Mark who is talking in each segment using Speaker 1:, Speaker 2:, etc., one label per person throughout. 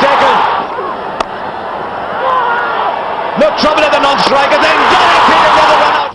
Speaker 1: Second. No trouble at the non-striker, then guaranteed another run out.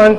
Speaker 2: 1,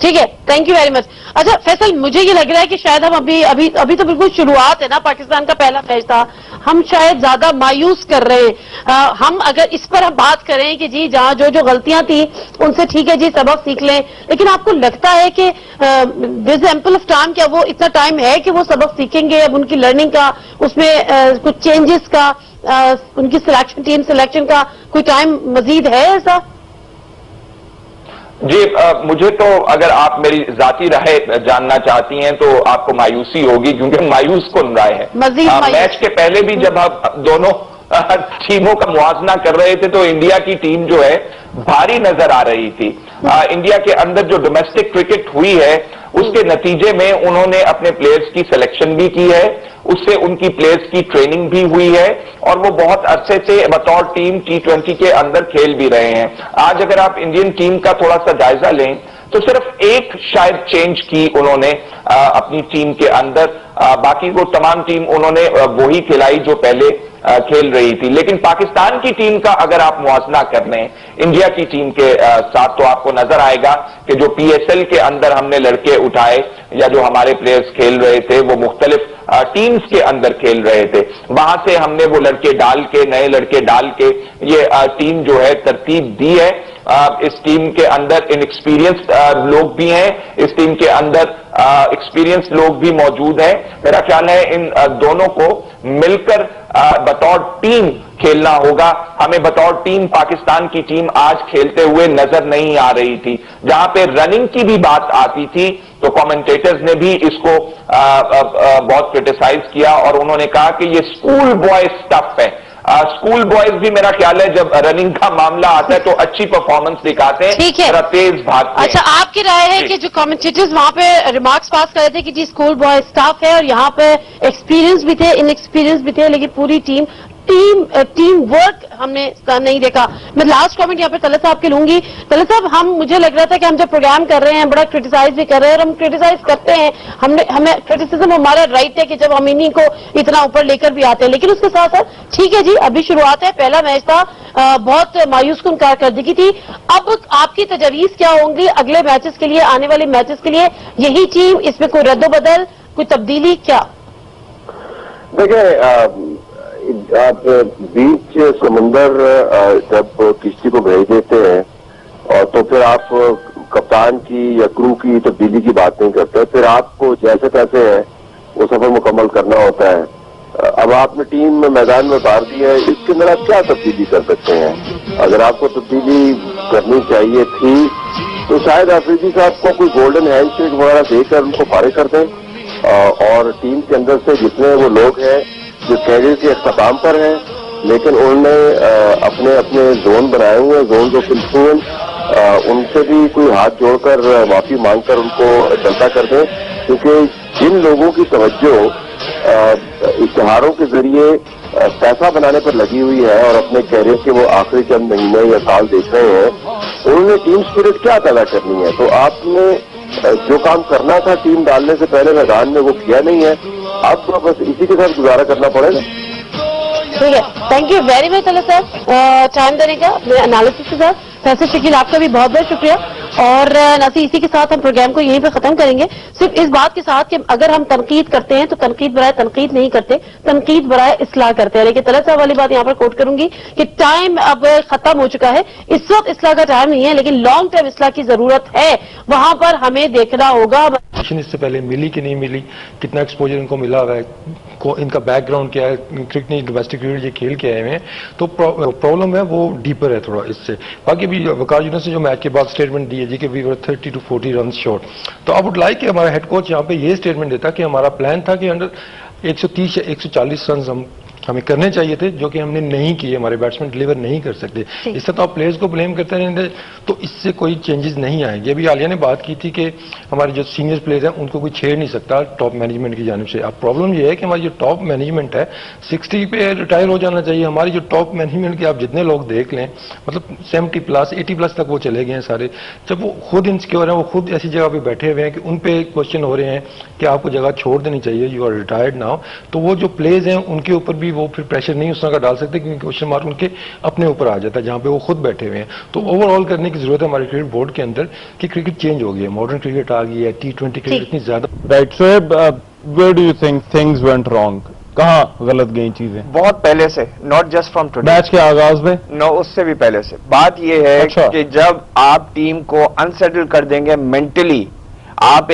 Speaker 3: ٹھیک ہے, thank you very much. اچھا فیصل, مجھے یہ لگ رہا ہے کہ شاید ہم ابھی تو بالکل شروعات ہے نا, پاکستان کا پہلا میچ تھا, ہم شاید زیادہ مایوس کر رہے ہیں. ہم اگر اس پر ہم بات کریں کہ جی جہاں جو غلطیاں تھیں ان سے ٹھیک ہے جی سبق سیکھ لیں, لیکن آپ کو لگتا ہے کہ دس ایمپل آف ٹائم, کیا وہ اتنا ٹائم ہے کہ وہ سبق سیکھیں گے, اب ان کی لرننگ کا, اس میں کچھ چینجز کا, ان کی سلیکشن, ٹیم سلیکشن کا کوئی ٹائم مزید ہے ایسا؟
Speaker 4: جی مجھے تو, اگر آپ میری ذاتی رائے جاننا چاہتی ہیں تو آپ کو مایوسی ہوگی, کیونکہ مایوس کن رائے ہے. میچ کے پہلے بھی جب آپ دونوں ٹیموں کا موازنہ کر رہے تھے تو انڈیا کی ٹیم جو ہے بھاری نظر آ رہی تھی. انڈیا کے اندر جو ڈومیسٹک کرکٹ ہوئی ہے اس کے نتیجے میں انہوں نے اپنے پلیئرز کی سلیکشن بھی کی ہے, اس سے ان کی پلیئرز کی ٹریننگ بھی ہوئی ہے, اور وہ بہت عرصے سے بطور ٹیم T20 کے اندر کھیل بھی رہے ہیں. آج اگر آپ انڈین ٹیم کا تھوڑا سا جائزہ لیں تو صرف ایک شاید چینج کی انہوں نے اپنی ٹیم کے اندر, باقی وہ تمام ٹیم انہوں نے وہی کھلائی جو پہلے کھیل رہی تھی. لیکن پاکستان کی ٹیم کا اگر آپ موازنہ کر لیں انڈیا کی ٹیم کے ساتھ تو آپ کو نظر آئے گا کہ جو PSL کے اندر ہم نے لڑکے اٹھائے یا جو ہمارے پلیئرز کھیل رہے تھے وہ مختلف ٹیمز کے اندر کھیل رہے تھے, وہاں سے ہم نے وہ لڑکے ڈال کے, نئے لڑکے ڈال کے یہ ٹیم جو ہے ترتیب دی ہے. اس ٹیم کے اندر انیکسپیرینس لوگ بھی ہیں, اس ٹیم کے اندر ایکسپیرینس لوگ بھی موجود ہیں. میرا خیال ہے ان دونوں کو مل کر بطور ٹیم کھیلنا ہوگا. ہمیں بطور ٹیم پاکستان کی ٹیم آج کھیلتے ہوئے نظر نہیں آ رہی تھی. جہاں پہ رننگ کی بھی بات آتی تھی تو کامنٹیٹرز نے بھی اس کو بہت کرٹیسائز کیا اور انہوں نے کہا کہ یہ اسکول بوائے سٹف ہے. اسکول بوائز بھی میرا خیال ہے جب رننگ کا معاملہ آتا ہے تو اچھی پرفارمنس دکھاتے ہیں, ذرا تیز بھاگتے ہیں.
Speaker 3: اچھا, آپ کی رائے ہے کہ جو کامنٹیٹرز وہاں پہ ریمارکس پاس کر رہے تھے کہ جی اسکول بوائے اسٹاف ہے اور یہاں پہ ایکسپیرینس بھی تھے, ان ایکسپیرینس بھی تھے, لیکن پوری ٹیم ورک ہم نے نہیں دیکھا. میں لاسٹ کامنٹ یہاں پہ طلعت صاحب کے لوں گی. طلعت صاحب, مجھے لگ رہا تھا کہ ہم جب پروگرام کر رہے ہیں بڑا کرٹیسائز بھی کر رہے ہیں, اور ہم کرٹیسائز کرتے ہیں, ہمیں کرٹیسزم ہمارا رائٹ ہے کہ جب ہم انہیں کو اتنا اوپر لے کر بھی آتے ہیں, لیکن اس کے ساتھ ساتھ ٹھیک ہے جی ابھی شروعات ہے, پہلا میچ تھا, بہت مایوس کن کارکردگی تھی. اب آپ کی تجاویز کیا ہوں گی اگلے میچز کے لیے, آنے والے میچز کے لیے؟ یہی ٹیم, اس میں کوئی رد و بدل, کوئی تبدیلی کیا؟
Speaker 5: دیکھیں, آپ بیچ سمندر جب کشتی کو بھیج دیتے ہیں اور تو پھر آپ کپتان کی یا کرو کی تبدیلی کی بات نہیں کرتے, پھر آپ کو جیسے تیسے ہے وہ سفر مکمل کرنا ہوتا ہے. اب آپ نے ٹیم میں میدان میں اتار دی ہے, اس کے اندر آپ کیا تبدیلی کر سکتے ہیں؟ اگر آپ کو تبدیلی کرنی چاہیے تھی تو شاید آفریدی صاحب کو کوئی گولڈن ہینڈ شیک وغیرہ دے کر ان کو فارغ کر دیں, اور ٹیم کے اندر سے جتنے وہ لوگ ہیں جو کیریئر کے اختتام پر ہیں لیکن انہوں نے اپنے زون بنائے ہوئے ہیں, زون آف انفلوئنس, ان سے بھی کوئی ہاتھ جوڑ کر معافی مانگ کر ان کو چلتا کر دیں, کیونکہ جن لوگوں کی توجہ اشتہاروں کے ذریعے پیسہ بنانے پر لگی ہوئی ہے اور اپنے کیریئر کے وہ آخری چند مہینے یا سال دیکھ رہے ہیں, انہوں نے ٹیم اسپرٹ کیا پیدا کرنی ہے. تو آپ نے جو کام کرنا تھا ٹیم ڈالنے سے پہلے میدان میں وہ کیا نہیں ہے, آپ کو بس اسی کے ساتھ گزارا کرنا پڑے گا.
Speaker 3: ٹھیک ہے, thank you very much Talat صاحب ٹائم دینے کا اپنے انالیسس کے ساتھ. فیصل شکیل آپ کا بھی بہت بہت شکریہ. اور ناصر, اسی کے ساتھ ہم پروگرام کو یہیں پہ ختم کریں گے, صرف اس بات کے ساتھ کہ اگر ہم تنقید کرتے ہیں تو تنقید برائے تنقید نہیں کرتے, تنقید برائے اصلاح کرتے ہیں. لیکن طلعت صاحب والی بات یہاں پر کوٹ کروں گی کہ ٹائم اب ختم ہو چکا ہے, اس وقت اصلاح کا ٹائم نہیں ہے, لیکن لانگ ٹرم اصلاح کی ضرورت ہے, وہاں پر ہمیں دیکھنا ہوگا.
Speaker 6: اس سے پہلے ملی کہ نہیں ملی, کتنا ایکسپوجر ان کو ملا ہوا ہے, ان کا بیک گراؤنڈ کیا ہے, کرکٹ نہیں ڈومیسٹک کرکٹ یہ کھیل کے آئے ہوئے ہیں, تو پرابلم ہے وہ ڈیپر ہے تھوڑا اس سے. باقی بھی وقار یونس نے جو میچ کے بعد اسٹیٹمنٹ دی ہے جی کہ وی ور 30 to 40 رنز شارٹ, تو آئی وڈ لائک کہ ہمارا ہیڈ کوچ یہاں پہ یہ اسٹیٹمنٹ دیتا کہ ہمارا پلان تھا کہ انڈر 130 یا 140 رنز ہمیں کرنے چاہیے تھے, جو کہ ہم نے نہیں کیے, ہمارے بیٹسمین ڈلیور نہیں کر سکتے. اس سے تو آپ پلیئرز کو بلیم کرتے رہیں گے تو اس سے کوئی چینجز نہیں آئیں گے. ابھی عالیہ نے بات کی تھی کہ ہمارے جو سینئر پلیئرز ہیں ان کو کوئی چھیڑ نہیں سکتا ٹاپ مینجمنٹ کی جانب سے. اب پرابلم یہ ہے کہ ہماری جو ٹاپ مینجمنٹ ہے 60 پہ ریٹائر ہو جانا چاہیے. ہماری جو ٹاپ مینجمنٹ کے آپ جتنے لوگ دیکھ لیں, مطلب 70+, 80+ تک وہ چلے گئے ہیں سارے. جب وہ خود انسیکیور ہیں, وہ خود ایسی جگہ پہ بیٹھے ہوئے ہیں کہ ان پہ کوشچن ہو رہے ہیں کہ آپ کو جگہ چھوڑ دینی چاہیے, یو آر ریٹائرڈ ناؤ, تو وہ جو پلیز ہیں ان کے اوپر بھی
Speaker 7: وہ پھر پریشر نہیں اس طرح کا ڈال سکتے کیونکہ کوشچن مارک ان کے اپنے اوپر آ جاتا ہے جہاں پہ وہ خود بیٹھے ہوئے ہیں. تو اوور آل کرنے کی ضرورت ہے ہمارے کرکٹ بورڈ کے اندر کہ کرکٹ چینج ہو گیا ہے, ماڈرن کرکٹ آ گئی ہے, T20 کرکٹ اتنی زیادہ.
Speaker 8: Right Shoaib, where do you think things went wrong? کہاں غلط گئی چیزیں؟
Speaker 9: بہت پہلے سے, not just from today,
Speaker 8: match کے آغاز میں.
Speaker 9: نو, اس سے بھی پہلے سے. بات یہ ہے کہ جب آپ ٹیم کو انسیٹل کر دیں گے مینٹلی, آپ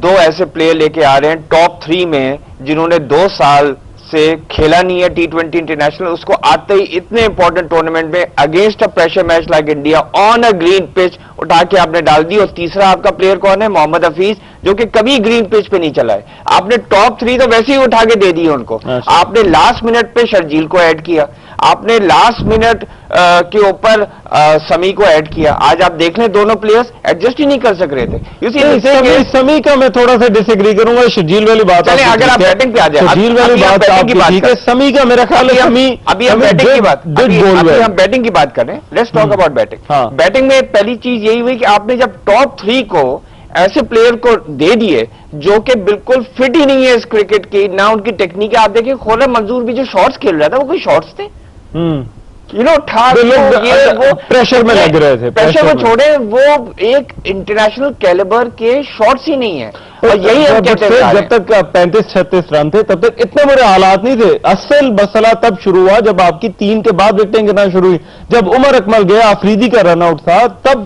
Speaker 9: دو ایسے پلیئر لے کے آ رہے ہیں ٹاپ 3 میں جنہوں نے 2 سال سے کھیلا نہیں ہے T20 انٹرنیشنل, اس کو آتے ہی اتنے امپورٹنٹ ٹورنامنٹ میں against a pressure match like India on a green pitch اٹھا کے آپ نے ڈال دی. اور تیسرا آپ کا پلیئر کون ہے؟ محمد حفیظ, جو کہ کبھی گرین پچ پہ نہیں چلا ہے. آپ نے ٹاپ 3 تو ویسے ہی اٹھا کے دے دی ان کو. آپ نے لاسٹ منٹ پہ شرجیل کو ایڈ کیا, آپ نے لاسٹ منٹ کے اوپر سمی کو ایڈ کیا. آج آپ دیکھ لیں دونوں پلیئرز ایڈجسٹ ہی نہیں کر سک رہے تھے.
Speaker 8: سمی کا میں تھوڑا سا ڈس ایگری کروں گا, شرجیل والی بات.
Speaker 9: چلیں اگر آپ بیٹنگ پہ آ جائیں,
Speaker 8: شرجیل والی بات ٹھیک ہے, سمی کا میرا خیال ہے
Speaker 9: ابھی ہم بیٹنگ کی بات, ہم بیٹنگ کی بات کر رہے ہیں. Let's talk about batting. Batting میں پہلی چیز یہی ہوئی کہ آپ نے جب ٹاپ 3 کو ایسے پلیئر کو دے دیے جو کہ بالکل فٹ ہی نہیں ہے اس کرکٹ کی, نہ ان کی ٹیکنیک. آپ دیکھیں خورم منظور بھی جو شارٹس کھیل رہا تھا وہ کوئی شارٹس تھے,
Speaker 8: پریشر میں لگ رہے تھے.
Speaker 9: پریشر کو چھوڑے, وہ ایک انٹرنیشنل کیلیبر کے شارٹس ہی نہیں ہیں. اور یہی ہم کہتے ہیں
Speaker 8: جب تک 35-36 رن تھے تب تک اتنے برے حالات نہیں تھے. اصل مسئلہ تب شروع ہوا جب آپ کی 3 کے بعد وکٹیں گرنا شروع ہوئی. جب عمر اکمل گیا, آفریدی کا رن آؤٹ تھا, تب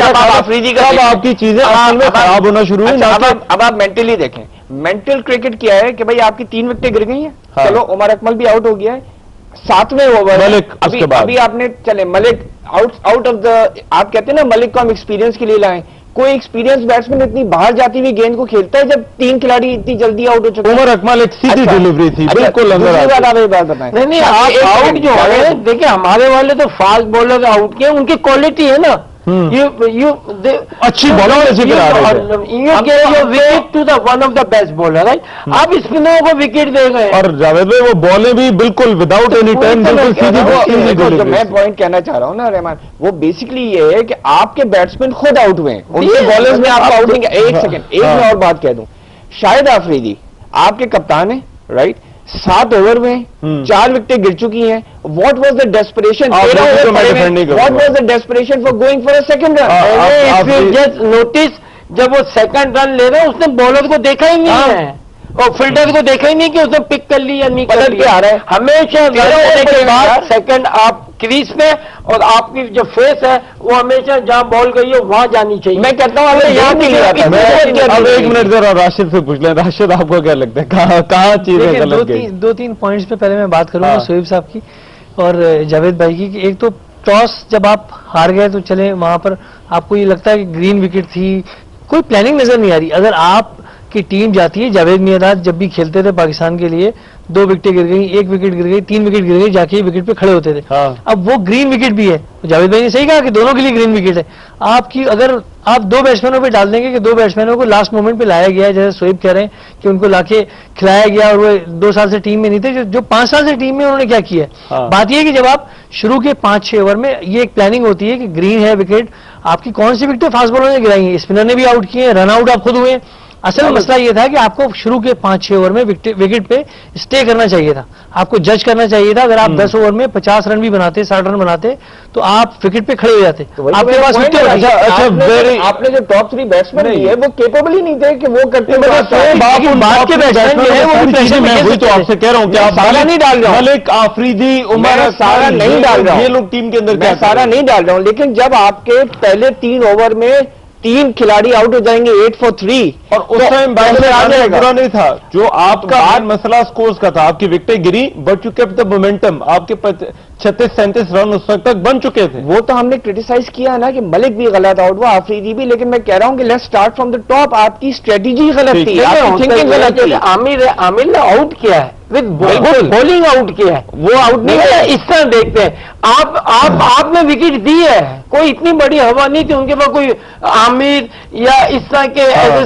Speaker 9: آفریدی کا
Speaker 8: آپ کی چیزیں خراب ہونا شروع ہوئی.
Speaker 9: اب آپ مینٹلی دیکھیں, مینٹل کرکٹ کیا ہے کہ بھائی آپ کی 3 وکٹیں گر گئی ہیں, چلو عمر اکمل بھی آؤٹ ہو گیا ہے, 7ویں اوور ابھی آپ نے چلے ملک آؤٹ آف دا, آپ کہتے ہیں نا ملک کو ہم ایکسپیرینس کے لیے لائیں. کوئی ایکسپیرینس بیٹسمین اتنی باہر جاتی ہوئی گیند کو کھیلتا ہے جب 3 کھلاڑی اتنی جلدی آؤٹ ہو چکے.
Speaker 8: عمر اکمل ایک سیدھی ڈیلیوری تھی, بالکل
Speaker 9: بات بتائیں.
Speaker 2: نہیں آپ آؤٹ جو ہے, دیکھیں ہمارے والے تو فاسٹ بالر آؤٹ کیے, ان کی کوالٹی ہے نا,
Speaker 8: اچھی bowler
Speaker 2: to the one of the best bowler. آپ اسپنروں کو وکٹ دے گئے,
Speaker 8: اور جاوید بھائی وہ بالیں بھی بالکل وداؤٹ اینی ٹائم بالکل.
Speaker 9: میں پوائنٹ کہنا چاہ رہا ہوں نا رحمان, وہ بیسکلی یہ ہے کہ آپ کے بیٹسمین خود آؤٹ ہوئے ہیں, ان کے بالرز میں آپ کو آؤٹ نہیں. ایک سیکنڈ, ایک میں اور بات کہہ دوں, شاہد آفریدی آپ کے کپتان ہیں رائٹ, 7 اوور میں 4 وکٹیں گر چکی ہیں. What was the desperation, what was the desperation for going for a second run.
Speaker 2: Just notice جب وہ سیکنڈ رن لے رہے ہیں, اس نے بالر کو دیکھا ہی نہیں ہے اور فیلڈر کو دیکھا ہی نہیں کہ اس نے پک کر لی یا نہیں کر لی. ہمیشہ سیکنڈ آپ کریز پہ, اور آپ کی جو فیس ہے وہ ہمیشہ جہاں بال گئی ہے وہاں جانی چاہیے.
Speaker 9: میں کہتا ہوں
Speaker 8: اب 1 منٹ ذرا راشد سے پوچھ لیں. راشد آپ کو کیا لگتا ہے کہاں چیزیں غلط گئی؟
Speaker 10: 2-3 پوائنٹس پہ پہلے میں بات کروں گا شعیب صاحب کی اور جاوید بھائی کی. ایک تو ٹاس جب آپ ہار گئے تو چلے وہاں پر آپ کو یہ لگتا ہے کہ گرین وکٹ تھی, کوئی پلاننگ نظر نہیں آ رہی. اگر آپ کی ٹیم جاتی ہے, جاوید میاں جب بھی کھیلتے تھے پاکستان کے لیے, 2 وکٹیں گر گئی, 1 وکٹ گر گئی, 3 وکٹ گر گئی, جا کے وکٹ پہ کھڑے ہوتے تھے. اب وہ گرین وکٹ بھی ہے, جاوید بھائی نے صحیح کہا کہ دونوں کے لیے گرین وکٹ ہے. آپ کی اگر آپ 2 بیٹسمینوں پہ ڈال دیں گے کہ 2 بیٹسمینوں کو لاسٹ مومنٹ پہ لایا گیا ہے, جیسے شعیب کہہ رہے ہیں کہ ان کو لا کے کھلایا گیا, اور وہ 2 سال سے ٹیم میں نہیں تھے, جو 5 سال سے ٹیم میں انہوں نے کیا کیا ہے. بات یہ ہے کہ جب آپ شروع کے 5-6 اوور میں یہ ایک پلاننگ ہوتی ہے کہ گرین ہے وکٹ, آپ کی کون سی وکٹیں فاسٹ بالروں نے گرائی ہیں, اسپنر نے بھی آؤٹ کیے ہیں, رن آؤٹ آپ خود ہوئے ہیں. اصل مسئلہ یہ تھا کہ آپ کو شروع کے 5-6 اوور میں وکٹ پہ اسٹے کرنا چاہیے تھا, آپ کو جج کرنا چاہیے تھا. اگر آپ 10 اوور میں 50 رن بھی بناتے, 60 رن بناتے, تو آپ وکٹ پہ کھڑے ہو جاتے. آپ کے پاس
Speaker 9: آپ نے جو ٹاپ 3 بیٹسمین لیے وہ کیپیبل ہی نہیں تھے کہ وہ کرتے.
Speaker 8: بعد کے بیٹسمین میں وہی تو آپ سے کہہ رہا ہوں کہ آپ سارا نہیں ڈال رہا ہوں, ملک آفریدی عمر
Speaker 9: سارا نہیں ڈال رہا ہوں,
Speaker 8: یہ لوگ ٹیم کے اندر
Speaker 9: سارا نہیں ڈال رہا ہوں, لیکن جب آپ کے پہلے 3 اوور میں 3 کھلاڑی آؤٹ ہو جائیں گے 8 for 3,
Speaker 8: اور اس ٹائم برا نہیں تھا. جو آپ کا مسئلہ سکورز کا تھا, آپ کی وکٹیں گری but you kept the momentum, آپ کے 36-37 رن اس وقت تک بن چکے تھے.
Speaker 9: وہ تو ہم نے کرٹیسائز کیا نا کہ ملک بھی غلط آؤٹ ہوا, آفریدی بھی, لیکن میں کہہ رہا ہوں کہ let's start from the top. آپ کی اسٹریٹجی غلط تھی, آپ کی تھنکنگ غلط تھی.
Speaker 2: عامر نے آؤٹ کیا ہے, بولنگ آؤٹ کیا ہے, وہ آؤٹ نہیں ہے. اس طرح دیکھتے ہیں آپ نے وکٹ دی ہے, کوئی اتنی بڑی ہوا نہیں تھی ان کے پاس, کوئی عامر یا اس طرح کے ایز اے